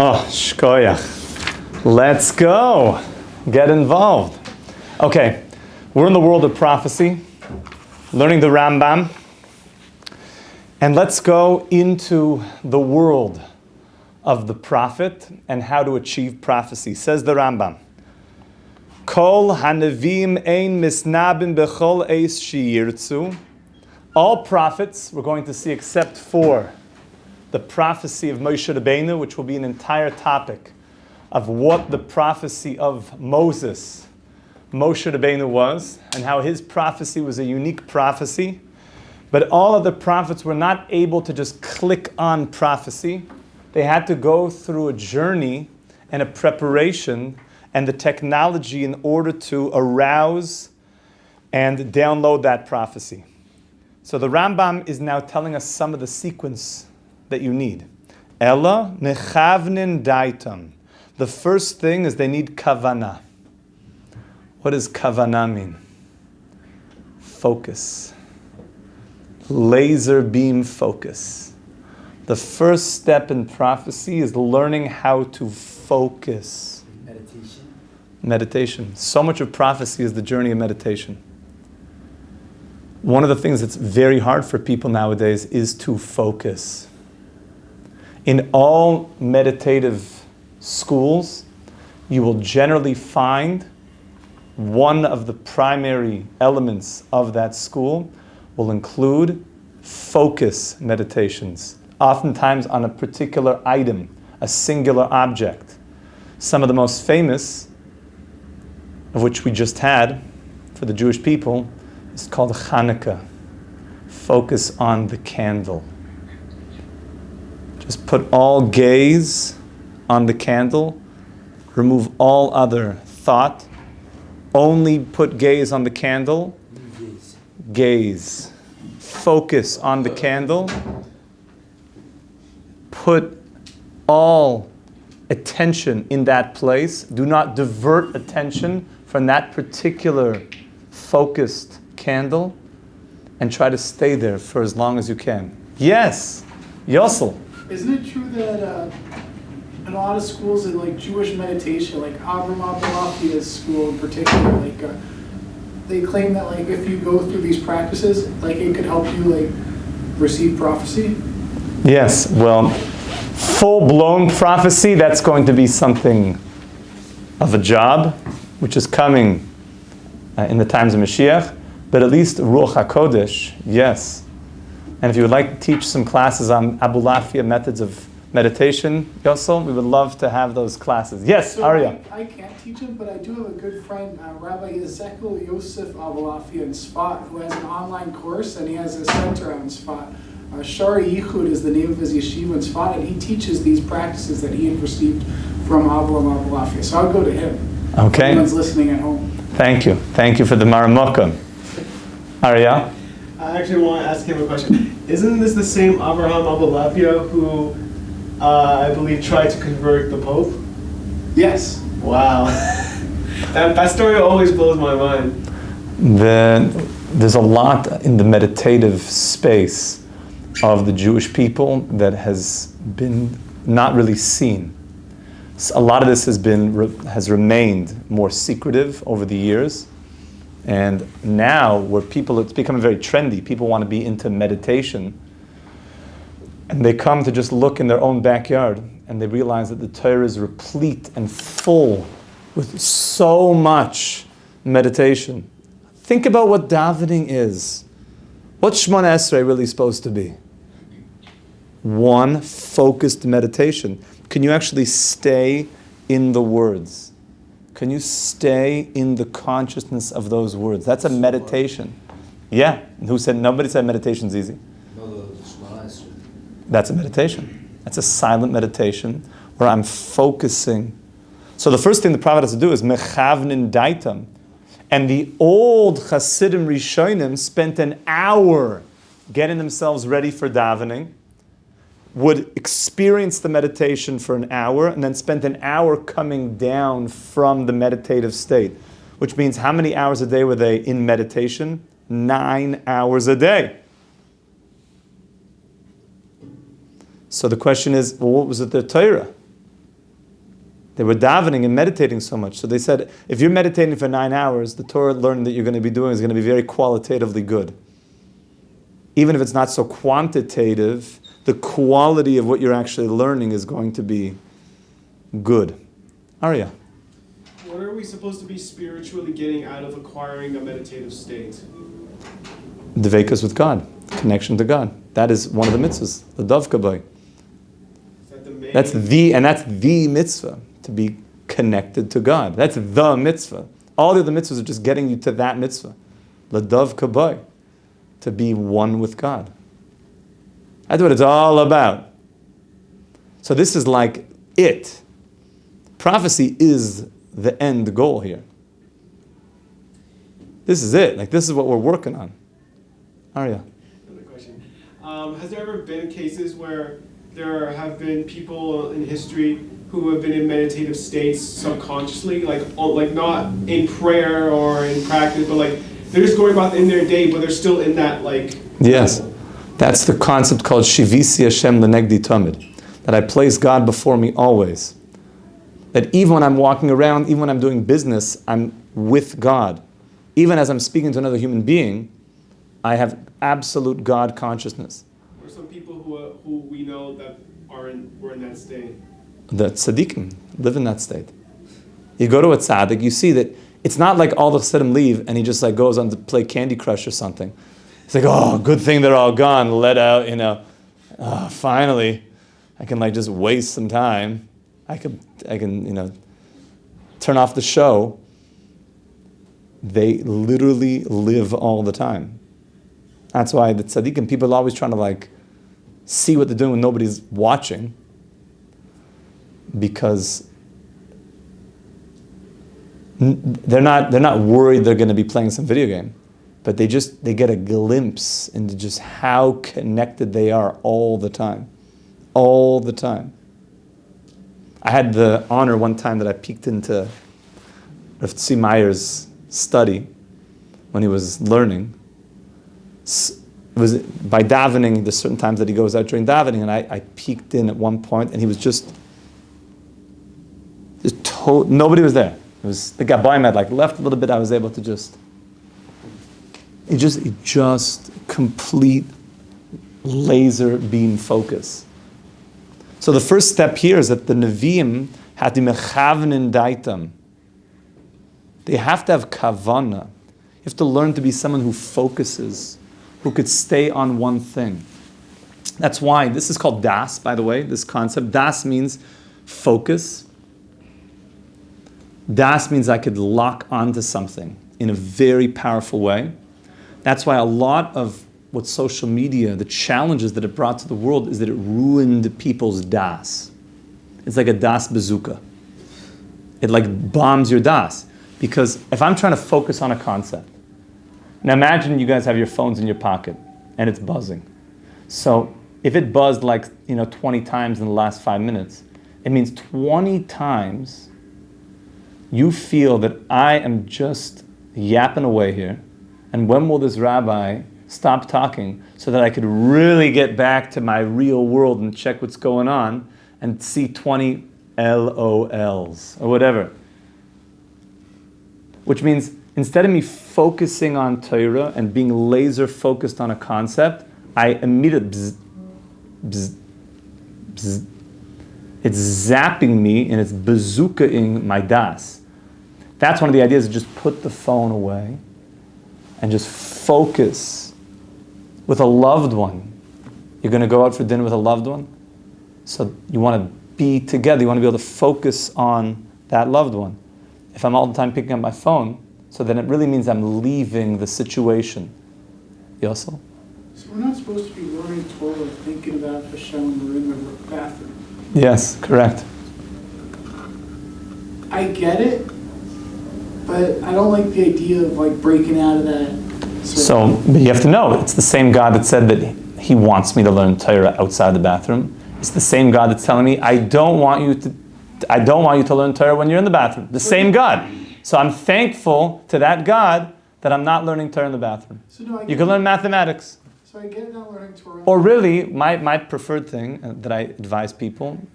Oh, shkoyach. Let's go. Get involved. Okay, we're in the world of prophecy, learning the Rambam. And let's go into the world of the prophet and how to achieve prophecy. Says the Rambam, Kol hanevim ein misnabim bechol eis sheyirtzu. All prophets, we're going to see except for the prophecy of Moshe Rabbeinu, which will be an entire topic of what the prophecy of Moshe Rabbeinu was, and how his prophecy was a unique prophecy. But all of the prophets were not able to just click on prophecy. They had to go through a journey and a preparation and the technology in order to arouse and download that prophecy. So the Rambam is now telling us some of the sequence that you need. Ella mechavnin daitam. The first thing is they need kavanah. What does kavanah mean? Focus. Laser beam focus. The first step in prophecy is learning how to focus. Meditation. So much of prophecy is the journey of meditation. One of the things that's very hard for people nowadays is to focus. In all meditative schools, you will generally find one of the primary elements of that school will include focus meditations, oftentimes on a particular item, a singular object. Some of the most famous, of which we just had for the Jewish people, is called Kaneka. Focus on the candle. Just put all gaze on the candle, remove all other thought, only put gaze on the candle, gaze. Focus on the candle, put all attention in that place. Do not divert attention from that particular focused candle and try to stay there for as long as you can. Yes, Yossel. Isn't it true that in a lot of schools in like Jewish meditation, like Abrahafia's school in particular, like they claim that like if you go through these practices, like it could help you like receive prophecy? Yes, well, full-blown prophecy, that's going to be something of a job, which is coming in the times of Mashiach, but at least Ruach HaKodesh, yes. And if you would like to teach some classes on Abulafia methods of meditation, Yossel, we would love to have those classes. Yes, so Arya. I can't teach him, but I do have a good friend, Rabbi Ezekiel Yosef Abulafia in Sfat, who has an online course, and he has a center out in Sfat. Shari Yichud is the name of his yeshiva in Sfat, and he teaches these practices that he had received from Avraham Abulafia. So I'll go to him. Okay. If anyone's listening at home. Thank you. Thank you for the Maramokam. Arya? I actually want to ask him a question. Isn't this the same Avraham Abulafia who I believe tried to convert the Pope? Yes. Wow. that story always blows my mind. There's a lot in the meditative space of the Jewish people that has been not really seen. A lot of this has remained more secretive over the years. And now, where it's becoming very trendy, people want to be into meditation, and they come to just look in their own backyard, and they realize that the Torah is replete and full with so much meditation. Think about what davening is. What's Shemona Esrei really supposed to be? One focused meditation. Can you actually stay in the words? Can you stay in the consciousness of those words? That's a meditation. Yeah. Nobody said meditation's easy. That's a meditation. That's a silent meditation where I'm focusing. So the first thing the prophet has to do is mechavnin daitam. And the old Hasidim Rishonim spent an hour getting themselves ready for davening, would experience the meditation for an hour, and then spent an hour coming down from the meditative state, which means how many hours a day were they in meditation? 9 hours a day. So the question is, well, what was it their Torah? They were davening and meditating so much. So they said, if you're meditating for 9 hours, the Torah learning that you're going to be doing is going to be very qualitatively good. Even if it's not so quantitative, the quality of what you're actually learning is going to be good. Arya. What are we supposed to be spiritually getting out of acquiring a meditative state? Dveikus with God, connection to God. That is one of the mitzvahs, the Dovka Boy. That's the mitzvah, to be connected to God. That's the mitzvah. All the other mitzvahs are just getting you to that mitzvah. L'dovka boy, to be one with God. That's what it's all about. So this is like it. Prophecy is the end goal here. This is it. Like, this is what we're working on. Arya. Another question. Has there ever been cases where there have been people in history who have been in meditative states subconsciously, like not in prayer or in practice, but like they're just going about in their day, but they're still in that like... Yes. That's the concept called Shivisi Hashem Lenegdi Tamid. That I place God before me always. That even when I'm walking around, even when I'm doing business, I'm with God. Even as I'm speaking to another human being, I have absolute God consciousness. Or some people who we know that were in that state. The tzaddikim live in that state. You go to a tzaddik, you see that it's not like all of a sudden leave and he just like goes on to play Candy Crush or something. It's like, oh, good thing they're all gone, let out, finally, I can like just waste some time. I can turn off the show. They literally live all the time. That's why the tzaddikim, people are always trying to like see what they're doing when nobody's watching, because they're not worried they're going to be playing some video game, but they get a glimpse into just how connected they are all the time. All the time. I had the honor one time that I peeked into Rav Tzvi Meyer's study when he was learning. It was by davening, there's certain times that he goes out during davening, and I peeked in at one point, and he was nobody was there. It was the Gabayim had like left a little bit. I was able to just complete laser beam focus. So the first step here is that the Nevi'im had to mechavnin daitam. They have to have kavana. You have to learn to be someone who focuses, who could stay on one thing. That's why this is called das, by the way, this concept. Das means focus. Das means I could lock onto something in a very powerful way. That's why a lot of what social media, the challenges that it brought to the world, is that it ruined people's das. It's like a das bazooka. It like bombs your das. Because if I'm trying to focus on a concept, now imagine you guys have your phones in your pocket and it's buzzing. So if it buzzed 20 times in the last 5 minutes, it means 20 times you feel that I am just yapping away here, and when will this rabbi stop talking so that I could really get back to my real world and check what's going on and see 20 LOLs or whatever. Which means instead of me focusing on Torah and being laser focused on a concept, I immediately bzz, bzz, bzz. It's zapping me and it's bazookaing my das. That's one of the ideas, is just put the phone away and just focus with a loved one. You're going to go out for dinner with a loved one, so you want to be together. You want to be able to focus on that loved one. If I'm all the time picking up my phone, so then it really means I'm leaving the situation. Yossel? So we're not supposed to be learning Torah, thinking about Hashem, we're in the bathroom. Yes, correct. I get it, but I don't like the idea of like breaking out of that. So but you have to know, it's the same God that said that He wants me to learn Torah outside the bathroom. It's the same God that's telling me, I don't want you to learn Torah when you're in the bathroom. The same God. So I'm thankful to that God that I'm not learning Torah in the bathroom. So no, you can learn mathematics. So I get not learning Torah. Or really, my preferred thing that I advise people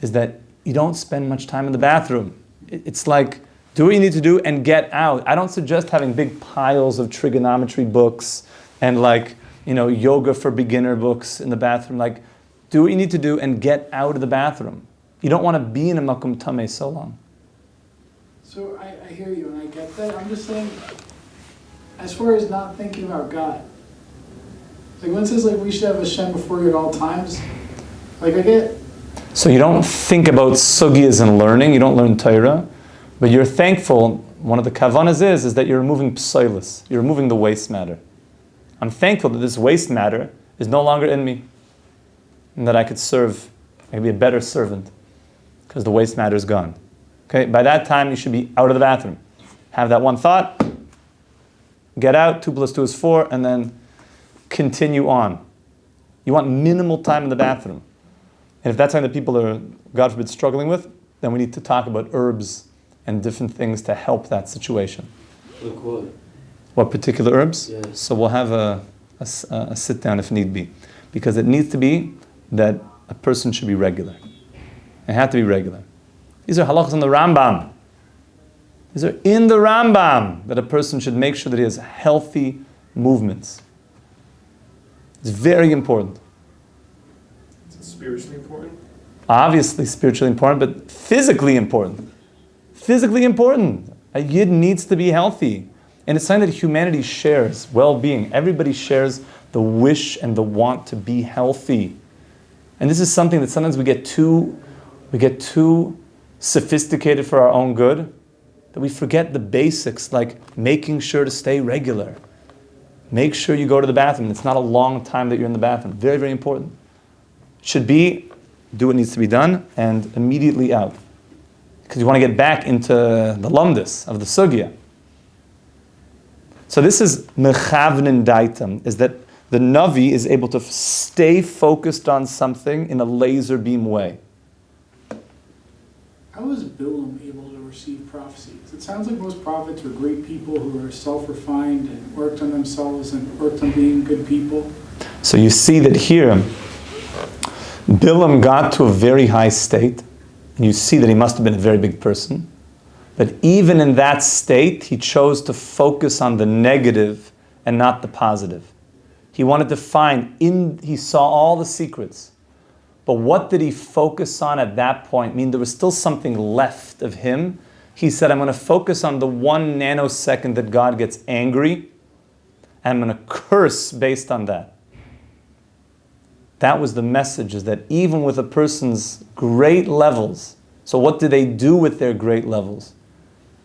is that you don't spend much time in the bathroom. It's like, do what you need to do and get out. I don't suggest having big piles of trigonometry books and yoga for beginner books in the bathroom. Like, do what you need to do and get out of the bathroom. You don't want to be in a makom tameh so long. So I hear you and I get that. I'm just saying, as far as not thinking about God, like when it says we should have Hashem before you at all times, I get. So you don't think about sugyas and learning, you don't learn Torah, but you're thankful. One of the kavanas is that you're removing psoilus, you're removing the waste matter. I'm thankful that this waste matter is no longer in me, and that I could serve, I could be a better servant, because the waste matter is gone. Okay, by that time you should be out of the bathroom. Have that one thought, get out, 2 + 2 is 4, and then continue on. You want minimal time in the bathroom. And if that's something that people are, God forbid, struggling with, then we need to talk about herbs and different things to help that situation. Like what? What particular herbs? Yes. So we'll have a sit down if need be. Because it needs to be that a person should be regular. It had to be regular. These are halachas in the Rambam. These are in the Rambam that a person should make sure that he has healthy movements. It's very important. It's spiritually important. Obviously spiritually important, but physically important. Physically important. A yid needs to be healthy. And it's something that humanity shares, well-being. Everybody shares the wish and the want to be healthy. And this is something that sometimes we get too sophisticated for our own good, that we forget the basics, like making sure to stay regular. Make sure you go to the bathroom. It's not a long time that you're in the bathroom. Very, very important. Should be, do what needs to be done, and immediately out. Because you want to get back into the lumdus of the sugya. So this is mechavnin daitam, is that the Navi is able to stay focused on something in a laser beam way. How was Bilam able to receive prophecy? 'Cause it sounds like most prophets were great people who were self-refined and worked on themselves and worked on being good people. So you see that here, Bilam got to a very high state, and you see that he must have been a very big person. But even in that state, he chose to focus on the negative and not the positive. He wanted to he saw all the secrets. But what did he focus on at that point? I mean, there was still something left of him. He said, I'm going to focus on the 1 nanosecond that God gets angry, and I'm going to curse based on that. That was the message, is that even with a person's great levels, so what did they do with their great levels?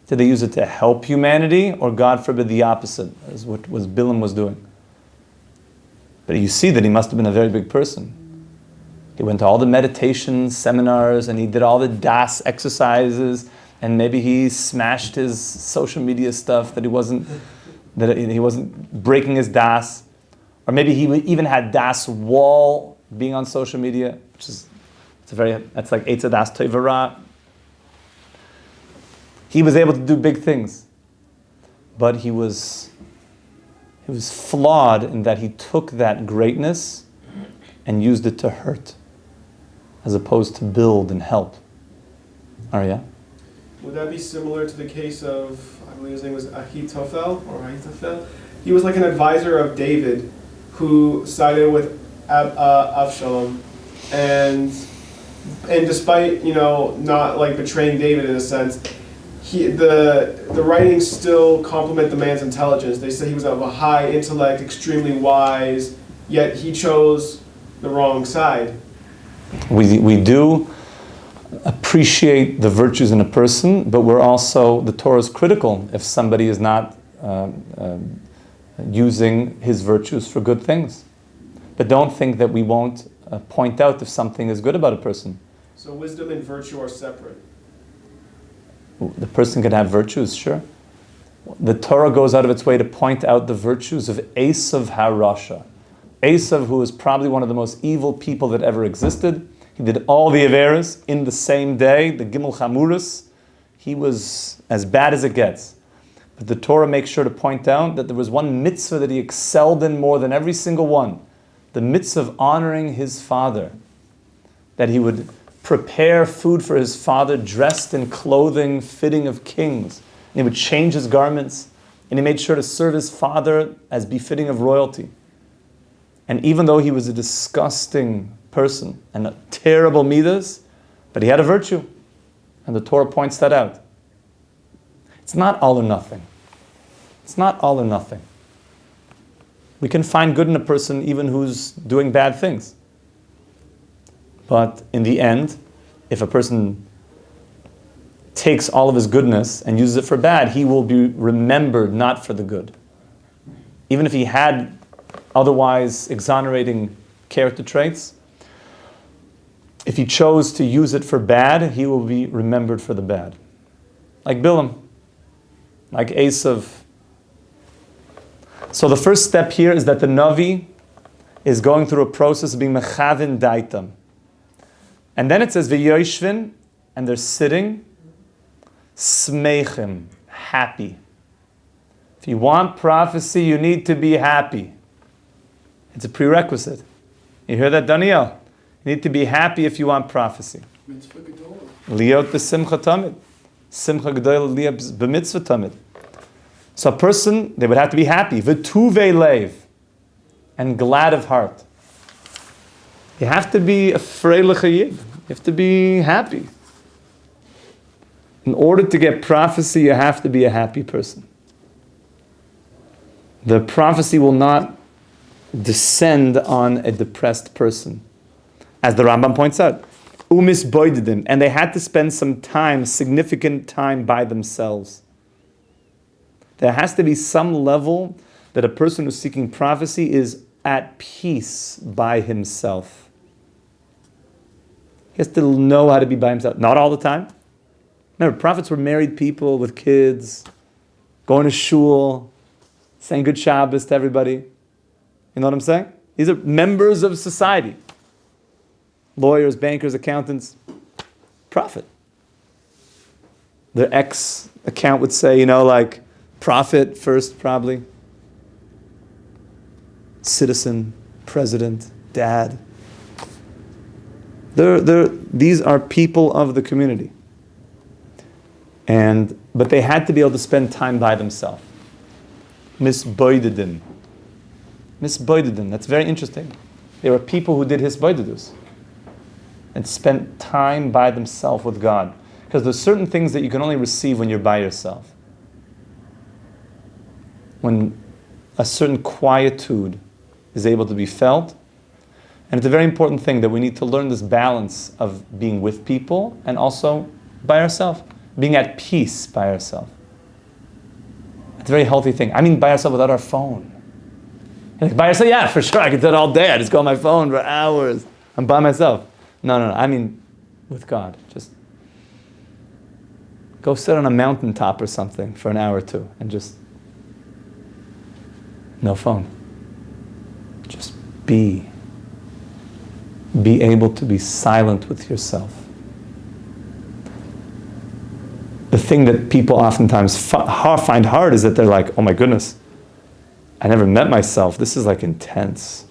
Did they use it to help humanity, or God forbid the opposite, as what Bilam was doing? But you see that he must have been a very big person. He went to all the meditation seminars, and he did all the das exercises, and maybe he smashed his social media stuff that he wasn't breaking his das, or maybe he even had das wall being on social media, which is that's like Eitza das Tovara. He was able to do big things, but he was flawed in that he took that greatness and used it to hurt, as opposed to build and help. Arya? Would that be similar to the case of, I believe his name was Ahitophel? He was like an advisor of David who sided with Avshalom, and despite not like betraying David in a sense, the writings still compliment the man's intelligence. They say he was of a high intellect, extremely wise, yet he chose the wrong side. We do appreciate the virtues in a person, but the Torah is critical if somebody is not using his virtues for good things. But don't think that we won't point out if something is good about a person. So wisdom and virtue are separate. The person can have virtues, sure. The Torah goes out of its way to point out the virtues of Esav HaRasha. Esav, who is probably one of the most evil people that ever existed. He did all the Averas in the same day, the Gimel Chamuras. He was as bad as it gets. But the Torah makes sure to point out that there was one mitzvah that he excelled in more than every single one. The mitzvah of honoring his father. That he would prepare food for his father, dressed in clothing fitting of kings. And he would change his garments, and he made sure to serve his father as befitting of royalty. And even though he was a disgusting person and a terrible midas, but he had a virtue. And the Torah points that out. It's not all or nothing. It's not all or nothing. We can find good in a person even who's doing bad things. But in the end, if a person takes all of his goodness and uses it for bad, he will be remembered not for the good. Even if he had otherwise exonerating character traits, if he chose to use it for bad, he will be remembered for the bad. Like Bilam, like Esav. So the first step here is that the Navi is going through a process of being mechavin daitam. And then it says, v'yoshvin, and they're sitting, smeichim, happy. If you want prophecy, you need to be happy. It's a prerequisite. You hear that, Daniel? You need to be happy if you want prophecy. Liot b'simcha tamid. Simcha gedola liot b'mitzvah tamid. So a person, they would have to be happy. V'tuvei leiv. And glad of heart. You have to be a freilich yid. You have to be happy. In order to get prophecy, you have to be a happy person. The prophecy will not descend on a depressed person. As the Rambam points out, umisboidedim, and they had to spend some time, significant time by themselves. There has to be some level that a person who's seeking prophecy is at peace by himself. He has to know how to be by himself. Not all the time. Remember, prophets were married people with kids, going to shul, saying good Shabbos to everybody. You know what I'm saying? These are members of society. Lawyers, bankers, accountants. Prophet. Their ex-account would say, like, prophet first, probably. Citizen, president, dad. These are people of the community. But they had to be able to spend time by themselves. Misboidedim. Misboidedim. That's very interesting. There were people who did hisboidedus and spent time by themselves with God. Because there's certain things that you can only receive when you're by yourself. When a certain quietude is able to be felt. And it's a very important thing that we need to learn this balance of being with people and also by ourselves. Being at peace by ourselves. It's a very healthy thing. I mean by ourselves without our phone. Like by yourself, yeah, for sure, I can do it all day. I just go on my phone for hours. I'm by myself. No. I mean with God. Just go sit on a mountaintop or something for an hour or two and just no phone. Just be able to be silent with yourself. The thing that people oftentimes find hard is that they're like, oh my goodness, I never met myself. This is like intense.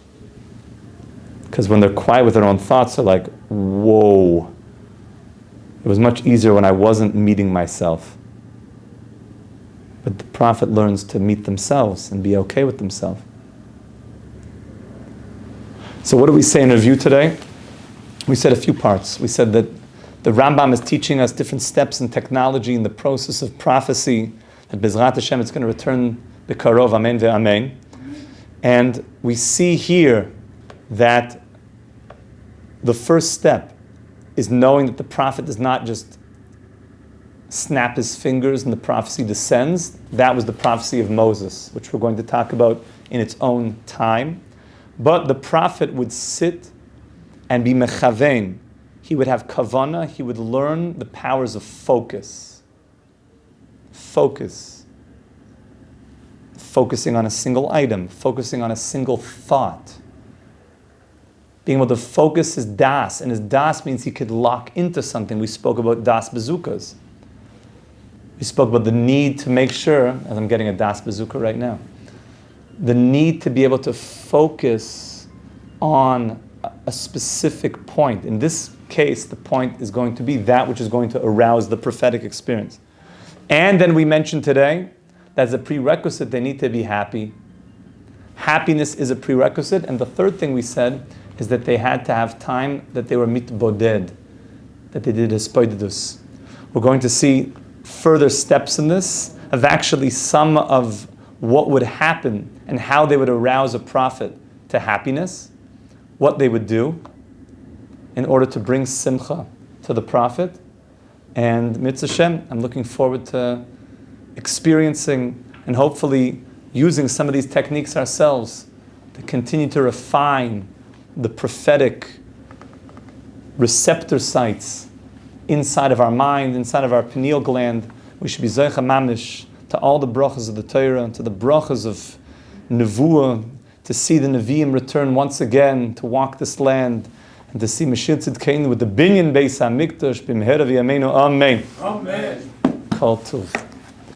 Because when they're quiet with their own thoughts, they're like, whoa. It was much easier when I wasn't meeting myself. But the prophet learns to meet themselves and be okay with themselves. So what do we say in review today? We said a few parts. We said that the Rambam is teaching us different steps in technology in the process of prophecy. That Bezrat Hashem, it's going to return B'karov, Amen ve'Amen. And we see here that the first step is knowing that the prophet does not just snap his fingers and the prophecy descends. That was the prophecy of Moses, which we're going to talk about in its own time. But the prophet would sit and be mechavein. He would have kavana. He would learn the powers of focus. Focus. Focusing on a single item. Focusing on a single thought. Being able to focus his das. And his das means he could lock into something. We spoke about das bazookas. We spoke about the need to make sure, as I'm getting a das bazooka right now, the need to be able to focus on a specific point. In this case, the point is going to be that which is going to arouse the prophetic experience. And then we mentioned today that as a prerequisite, they need to be happy. Happiness is a prerequisite. And the third thing we said is that they had to have time that they were mitboded, that they did hispoidus. We're going to see further steps in this of actually some of what would happen and how they would arouse a prophet to happiness, what they would do in order to bring simcha to the prophet. And Mitzvah Shem, I'm looking forward to experiencing and hopefully using some of these techniques ourselves to continue to refine the prophetic receptor sites inside of our mind, inside of our pineal gland. We should be Zoicha Mamish to all the brachas of the Torah, to the brachas of Nevuah, to see the Nevi'im return once again, to walk this land, and to see Mashiach Tzidkeinu with the Binyan Beis HaMikdash, B'mehera v'yameinu, Amen. Amen. Kol Tov.